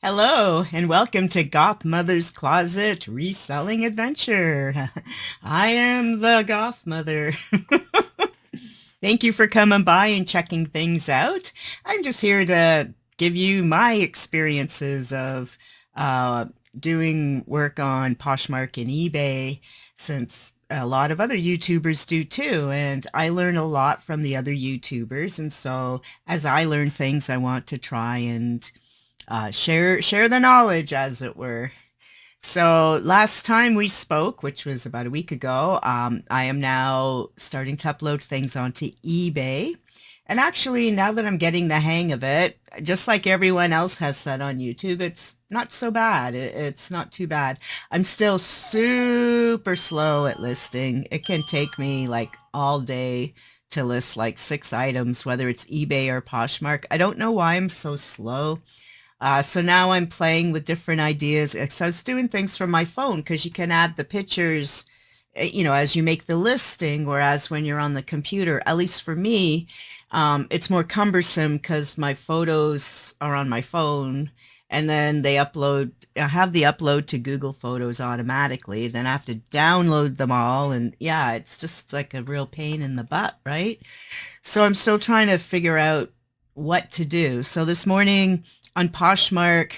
Hello and welcome to Goth Mother's Closet Reselling Adventure. I am the Goth Mother. Thank you for coming by and checking things out. I'm just here to give you my experiences of uh, doing work on Poshmark and eBay since a lot of other YouTubers do too. And I learn a lot from the other YouTubers. And so as I learn things, I want to try and share the knowledge, as it were. So last time we spoke, which was about a week ago, I am now starting to upload things onto eBay. And actually, now that I'm getting the hang of it, just like everyone else has said on YouTube, it's not so bad. It's not too bad. I'm still super slow at listing. It can take me like all day to list like 6 items, whether it's eBay or Poshmark. I don't know why I'm so slow. So now I'm playing with different ideas. So I was doing things from my phone because you can add the pictures, as you make the listing, whereas when you're on the computer, at least for me, it's more cumbersome because my photos are on my phone and then I have the upload to Google Photos automatically. Then I have to download them all. And yeah, it's just like a real pain in the butt, right? So I'm still trying to figure out what to do. So this morning on Poshmark,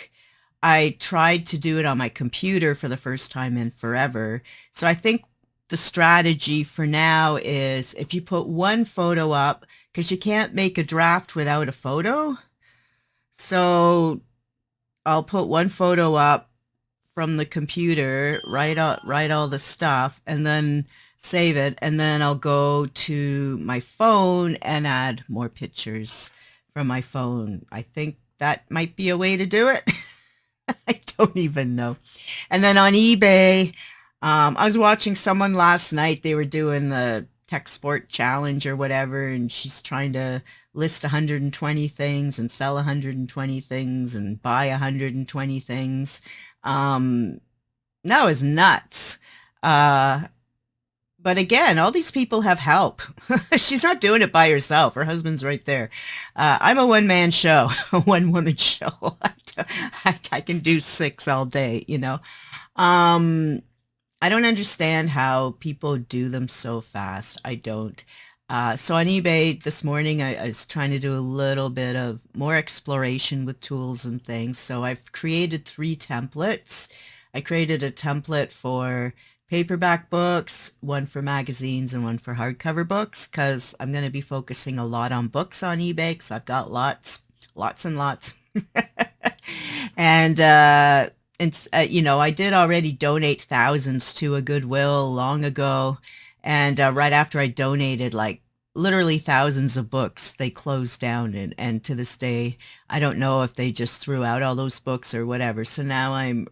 I tried to do it on my computer for the first time in forever. So I think the strategy for now is if you put one photo up, because you can't make a draft without a photo. So I'll put one photo up from the computer, write all the stuff, and then save it, and then I'll go to my phone and add more pictures from my phone. I think that might be a way to do it. I don't even know. And then on eBay, I was watching someone last night. They were doing the tech sport challenge or whatever, and she's trying to list 120 things and sell 120 things and buy 120 things. Um, that was nuts. Uh, but again, all these people have help. She's not doing it by herself. Her husband's right there. I'm a one-man show, a one-woman show. I can do 6 all day. Um, I don't understand how people do them so fast. I don't. So on eBay this morning, I was trying to do a little bit of more exploration with tools and things. So I've created 3 templates. I created a template for paperback books, one for magazines, and one for hardcover books, because I'm going to be focusing a lot on books on eBay because I've got lots and lots. And I did already donate thousands to a Goodwill long ago. And right after I donated like literally thousands of books, they closed down. And to this day, I don't know if they just threw out all those books or whatever. So now I'm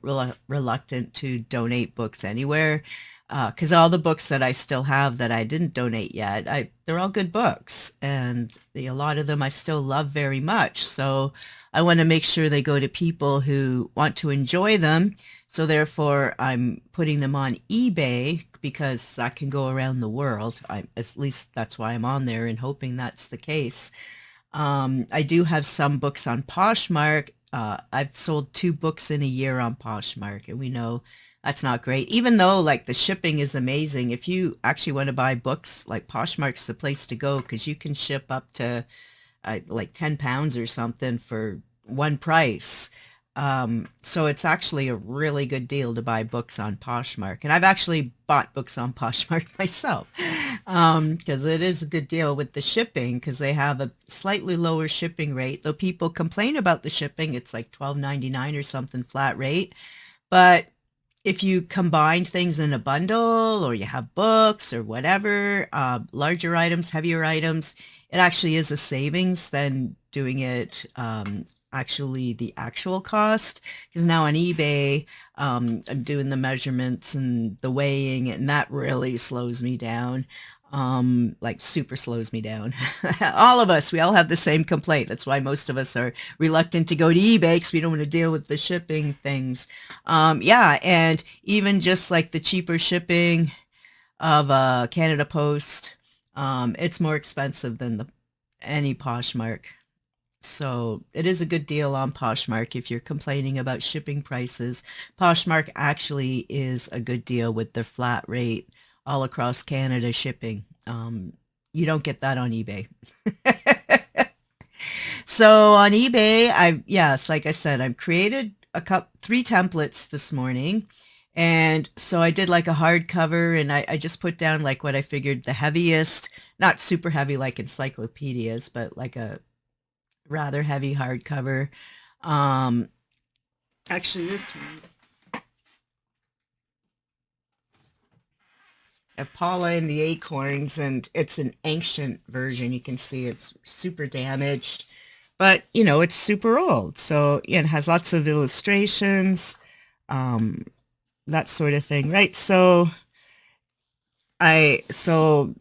reluctant to donate books anywhere because all the books that I still have that I didn't donate yet, they're all good books. And a lot of them I still love very much. So I want to make sure they go to people who want to enjoy them. So therefore, I'm putting them on eBay because I can go around the world. At least that's why I'm on there and hoping that's the case. I do have some books on Poshmark. I've sold 2 books in a year on Poshmark, and we know that's not great. Even though like the shipping is amazing, if you actually want to buy books, like Poshmark's the place to go because you can ship up to like 10 pounds or something for one price. So it's actually a really good deal to buy books on Poshmark. And I've actually bought books on Poshmark myself, because it is a good deal with the shipping because they have a slightly lower shipping rate. Though people complain about the shipping, it's like $12.99 or something flat rate. But if you combine things in a bundle or you have books or whatever, larger items, heavier items, it actually is a savings than doing it actually the actual cost. Because now on eBay, I'm doing the measurements and the weighing, and that really slows me down. Like super slows me down. All of us, we all have the same complaint. That's why most of us are reluctant to go to eBay because we don't want to deal with the shipping things. Yeah, and even just like the cheaper shipping of Canada Post, it's more expensive than any Poshmark. So it is a good deal on Poshmark if you're complaining about shipping prices. Poshmark actually is a good deal with their flat rate all across Canada shipping. You don't get that on eBay. So on eBay, yes, like I said, I've created three templates this morning. And so I did like a hardcover and I just put down like what I figured the heaviest, not super heavy like encyclopedias, but like a rather heavy hardcover. Um, Actually, this one of Paula and the Acorns, and it's an ancient version. You can see it's super damaged, but you know it's super old. So yeah, it has lots of illustrations, um, that sort of thing, right? So I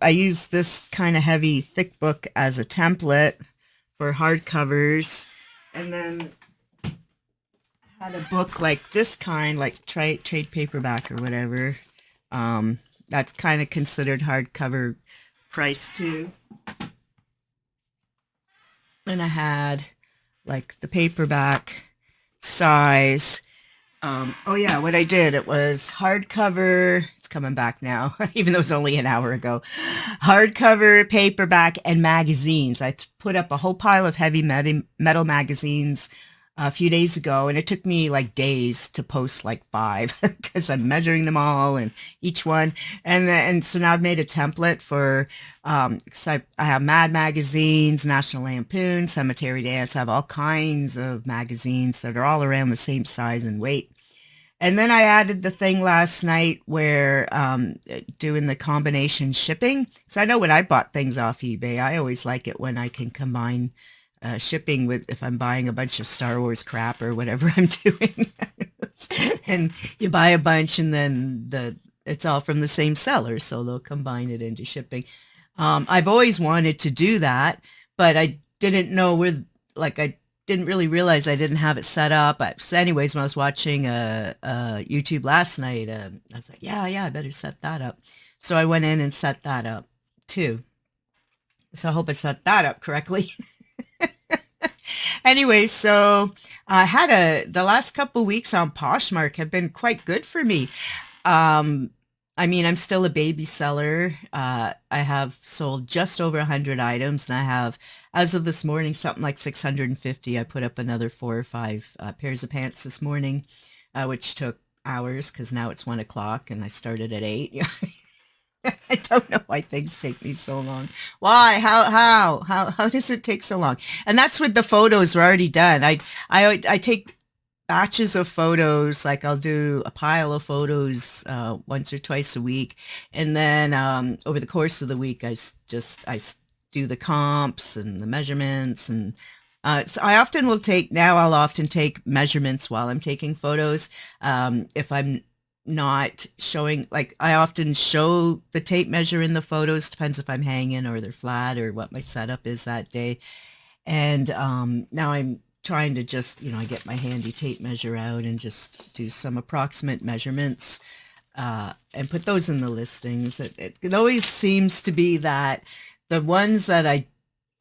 use this kind of heavy, thick book as a template for hardcovers, and then had a book like this kind, like trade paperback or whatever. Um, that's kind of considered hardcover price too. And I had like the paperback size. Oh yeah, what I did, it was hardcover. It's coming back now, even though it was only an hour ago. Hardcover, paperback, and magazines. I put up a whole pile of heavy metal magazines a few days ago, and it took me like days to post like five because I'm measuring them all and each one. And so now I've made a template for, 'cause I have Mad magazines, National Lampoon, Cemetery Dance. I have all kinds of magazines that are all around the same size and weight. And then I added the thing last night where doing the combination shipping. So I know when I bought things off eBay, I always like it when I can combine shipping with if I'm buying a bunch of Star Wars crap or whatever I'm doing. And you buy a bunch and then it's all from the same seller, so they'll combine it into shipping. I've always wanted to do that, but I didn't know where, like I didn't really realize I didn't have it set up. So anyways, when I was watching YouTube last night, I was like, yeah, I better set that up. So I went in and set that up too. So I hope I set that up correctly. Anyway, so I had the last couple weeks on Poshmark have been quite good for me. Um, I mean, I'm still a baby seller. I have sold just over 100 items, and I have, as of this morning, something like 650. I put up another 4 or 5 pairs of pants this morning, which took hours because now it's 1 o'clock and I started at 8. I don't know why things take me so long. Why? How does it take so long? And that's with the photos were already done. I take batches of photos, like I'll do a pile of photos once or twice a week, and then over the course of the week, do the comps and the measurements, and so I'll often take measurements while I'm taking photos. If I'm not showing, like I often show the tape measure in the photos, depends if I'm hanging or they're flat or what my setup is that day. And now I'm trying to just, I get my handy tape measure out and just do some approximate measurements and put those in the listings. It always seems to be that the ones that I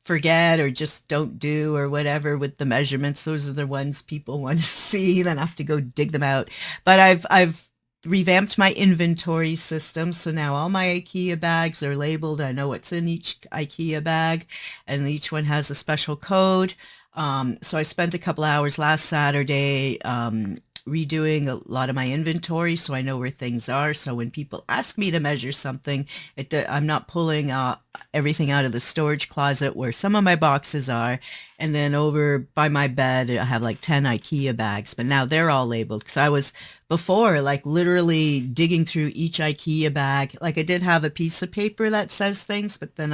forget or just don't do or whatever with the measurements, those are the ones people want to see, then I have to go dig them out. But I've revamped my inventory system, so now all my IKEA bags are labeled. I know what's in each IKEA bag, and each one has a special code. So I spent a couple hours last Saturday redoing a lot of my inventory so I know where things are. So when people ask me to measure something, I'm not pulling everything out of the storage closet where some of my boxes are. And then over by my bed, I have like 10 IKEA bags, but now they're all labeled because I was before like literally digging through each IKEA bag. Like I did have a piece of paper that says things, but then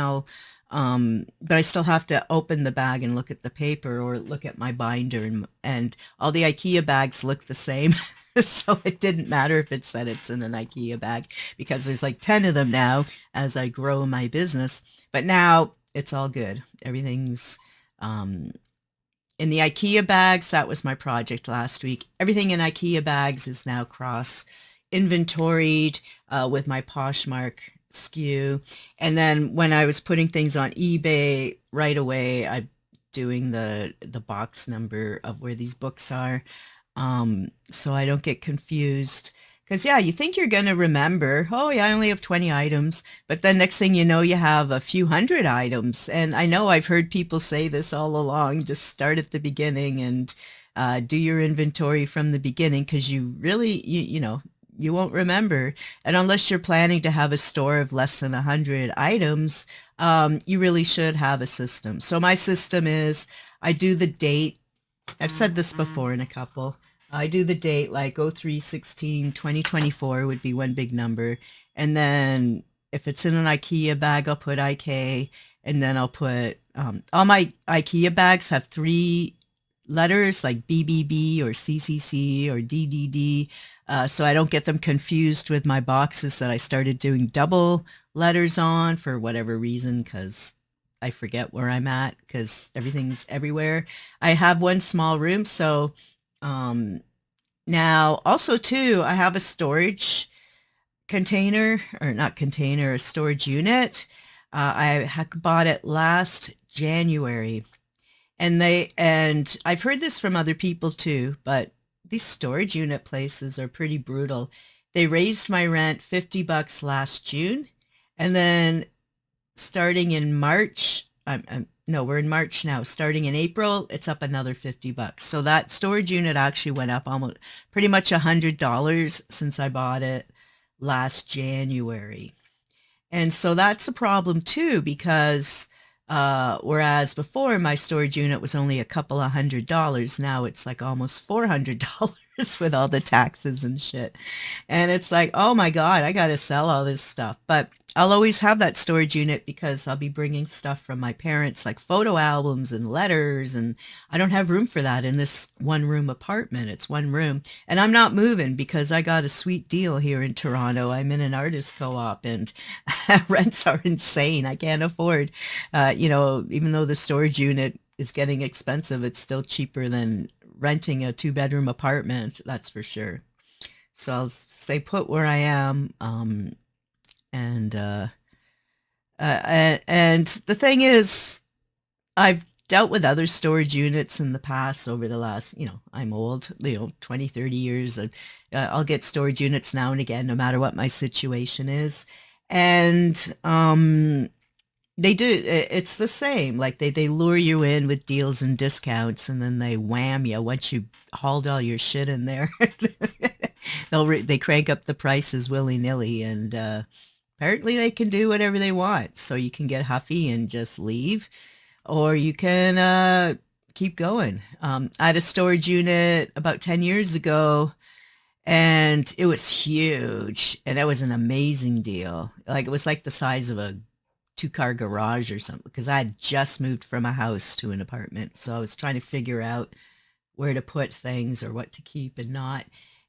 but I still have to open the bag and look at the paper or look at my binder, and all the IKEA bags look the same. So it didn't matter if it said it's in an IKEA bag because there's like 10 of them now as I grow my business. But now it's all good. Everything's in the IKEA bags. That was my project last week. Everything in IKEA bags is now cross inventoried with my Poshmark SKU. And then when I was putting things on eBay right away, I doing the box number of where these books are, so I don't get confused. Because, yeah, you think you're going to remember, oh, yeah, I only have 20 items. But then next thing you know, you have a few hundred items. And I know I've heard people say this all along, just start at the beginning and do your inventory from the beginning because you really, you know, you won't remember. And unless you're planning to have a store of less than 100 items, you really should have a system. So my system is I do the date. I've said this before in a couple. I do the date like 03/16/2024 would be one big number. And then if it's in an IKEA bag, I'll put IK. And then I'll put, all my IKEA bags have three letters like BBB or CCC or DDD. So I don't get them confused with my boxes that I started doing double letters on for whatever reason, because I forget where I'm at because everything's everywhere. I have one small room, so now also too, I have a storage container, or not container, a storage unit. I bought it last January, and I've heard this from other people too, but these storage unit places are pretty brutal. They raised my rent $50 last June, and then starting in March, no, we're in March now. Starting in April, it's up another $50. So that storage unit actually went up almost pretty much $100 since I bought it last January. And so that's a problem too, because whereas before my storage unit was only a couple of $100, now it's like almost $400 with all the taxes and shit. And it's like, oh my God, I got to sell all this stuff. But I'll always have that storage unit because I'll be bringing stuff from my parents, like photo albums and letters, and I don't have room for that in this one-room apartment. It's one room. And I'm not moving because I got a sweet deal here in Toronto. I'm in an artist co-op, and rents are insane. I can't afford, even though the storage unit is getting expensive, it's still cheaper than renting a two-bedroom apartment, that's for sure. So I'll stay put where I am. And the thing is, I've dealt with other storage units in the past over the last, I'm old, 20, 30 years. I'll get storage units now and again, no matter what my situation is. And they do, it's the same. Like they lure you in with deals and discounts, and then they wham you once you hauled all your shit in there. They crank up the prices willy-nilly, and apparently they can do whatever they want. So you can get huffy and just leave, or you can keep going. I had a storage unit about 10 years ago, and it was huge, and it was an amazing deal. Like it was like the size of a two-car garage or something, because I had just moved from a house to an apartment. So I was trying to figure out where to put things or what to keep and not.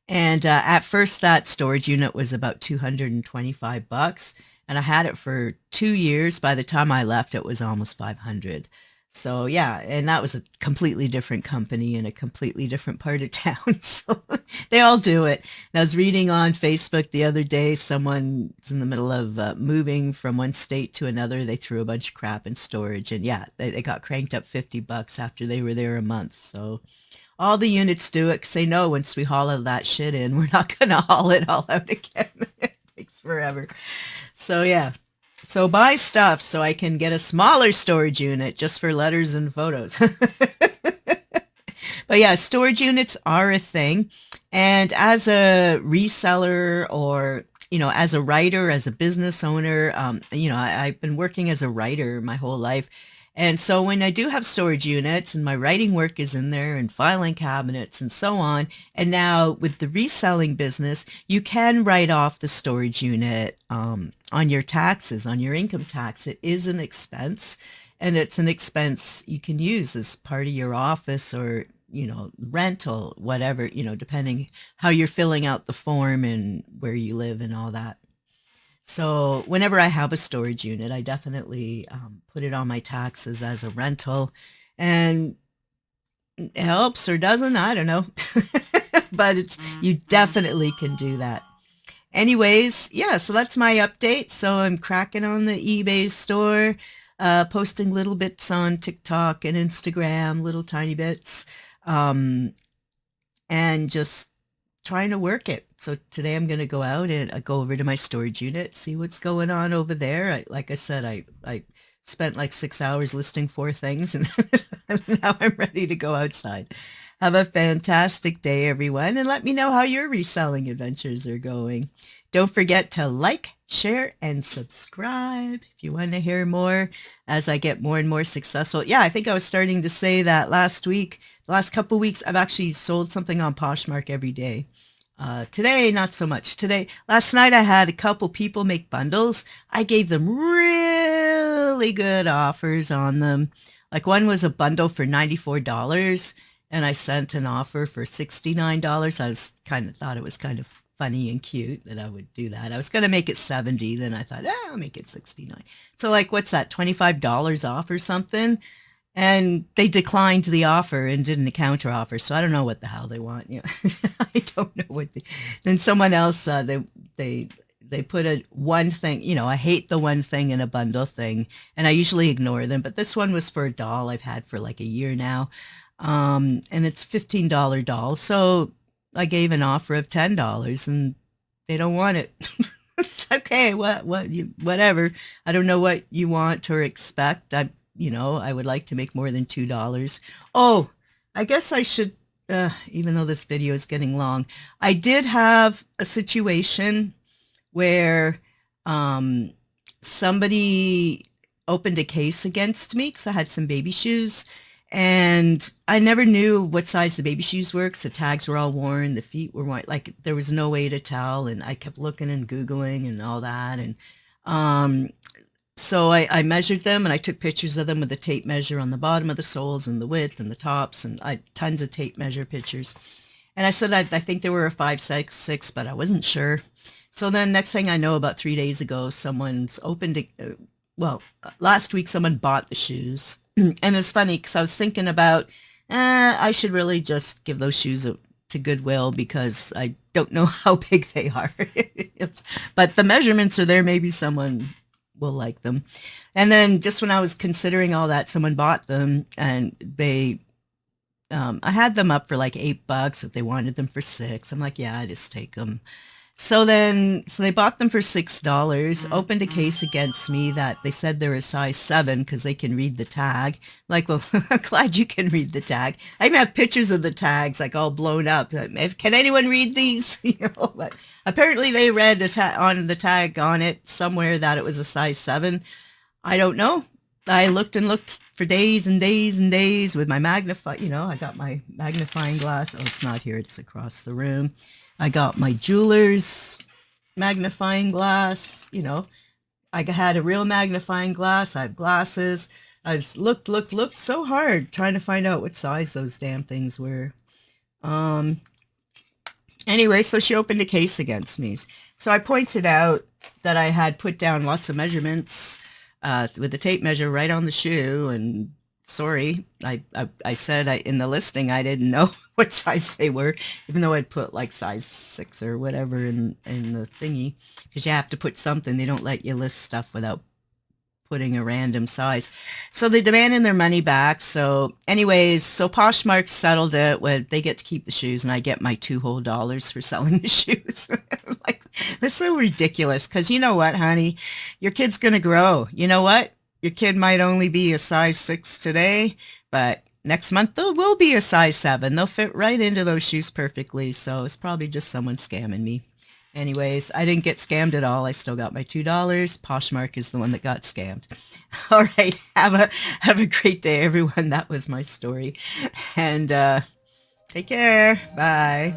And at first, that storage unit was about $225, and I had it for 2 years. By the time I left, it was almost 500. So yeah, and that was a completely different company in a completely different part of town. So they all do it. And I was reading on Facebook the other day, someone's in the middle of moving from one state to another. They threw a bunch of crap in storage, and yeah, they got cranked up $50 after they were there a month. So all the units do it because they know once we haul all that shit in, we're not going to haul it all out again. It takes forever. So yeah. So buy stuff so I can get a smaller storage unit just for letters and photos. But yeah, storage units are a thing. And as a reseller, or, as a writer, as a business owner, I've been working as a writer my whole life. And so when I do have storage units and my writing work is in there and filing cabinets and so on, and now with the reselling business, you can write off the storage unit on your taxes, on your income tax. It is an expense, and it's an expense you can use as part of your office or, rental, whatever, depending how you're filling out the form and where you live and all that. So whenever I have a storage unit, I definitely put it on my taxes as a rental, and it helps or doesn't, I don't know. But you definitely can do that. Anyways, yeah, so that's my update. So I'm cracking on the eBay store. posting little bits on TikTok and Instagram, little tiny bits, um, and just trying to work it. So today I'm going to go out and go over to my storage unit, see what's going on over there. Like I said, I spent like 6 hours listing 4 things, and now I'm ready to go outside. Have a fantastic day, everyone, and let me know how your reselling adventures are going. Don't forget to like, share, and subscribe if you want to hear more as I get more and more successful. Yeah, I think I was starting to say that last week. The last couple weeks, I've actually sold something on Poshmark every day. Today, not so much. Last night, I had a couple people make bundles. I gave them really good offers on them. Like one was a bundle for $94, and I sent an offer for $69. Thought it was kind of funny and cute that I would do that. I was going to make it 70. Then I thought, I'll make it 69. So like, what's that? $25 off or something? And they declined the offer and didn't a counter offer. So I don't know what the hell they want. Yeah, I don't know what. Then someone else, they put a one thing. I hate the one thing in a bundle thing, and I usually ignore them. But this one was for a doll I've had for like a year now, and it's $15 doll. So I gave an offer of $10, and they don't want it. It's okay. Whatever. I don't know what you want or expect. I would like to make more than $2. Oh, I guess I should, even though this video is getting long, I did have a situation where somebody opened a case against me because I had some baby shoes, and I never knew what size the baby shoes were because the tags were all worn, the feet were white, like there was no way to tell, and I kept looking and Googling and all that, and so I measured them, and I took pictures of them with the tape measure on the bottom of the soles and the width and the tops, and tons of tape measure pictures. And I said I think they were a 5'6", but I wasn't sure. So then next thing I know, about 3 days ago, someone's opened it. Last week someone bought the shoes. And it's funny because I was thinking about, I should really just give those shoes to Goodwill because I don't know how big they are. But the measurements are there. Maybe someone will like them. And then just when I was considering all that, someone bought them, and I had them up for like $8, but they wanted them for $6. I'm like, yeah, I just take them. So they bought them for $6, opened a case against me that they said they're a size 7 because they can read the tag. Like, well, I'm glad you can read the tag. I even have pictures of the tags, like all blown up. Can anyone read these? But apparently they read on the tag on it somewhere that it was a size 7. I don't know. I looked and looked for days and days and days with my I got my magnifying glass. Oh, it's not here. It's across the room. I got my jeweler's magnifying glass. I had a real magnifying glass. I have glasses. I looked so hard trying to find out what size those damn things were. Anyway, so she opened a case against me. So I pointed out that I had put down lots of measurements with the tape measure right on the shoe, and sorry, I said in the listing I didn't know what size they were, even though I'd put like size 6 or whatever in the thingy, because you have to put something. They don't let you list stuff without putting a random size. So they demanded their money back. So anyways, so Poshmark settled it with they get to keep the shoes, and I get my $2 whole for selling the shoes. Like, they're so ridiculous, because you know what, honey? Your kid's going to grow. You know what? Your kid might only be a size 6 today, but next month they will be a size 7. They'll fit right into those shoes perfectly. So it's probably just someone scamming me. Anyways, I didn't get scammed at all. I still got my $2. Poshmark is the one that got scammed. All right. Have a great day, everyone. That was my story. And take care. Bye.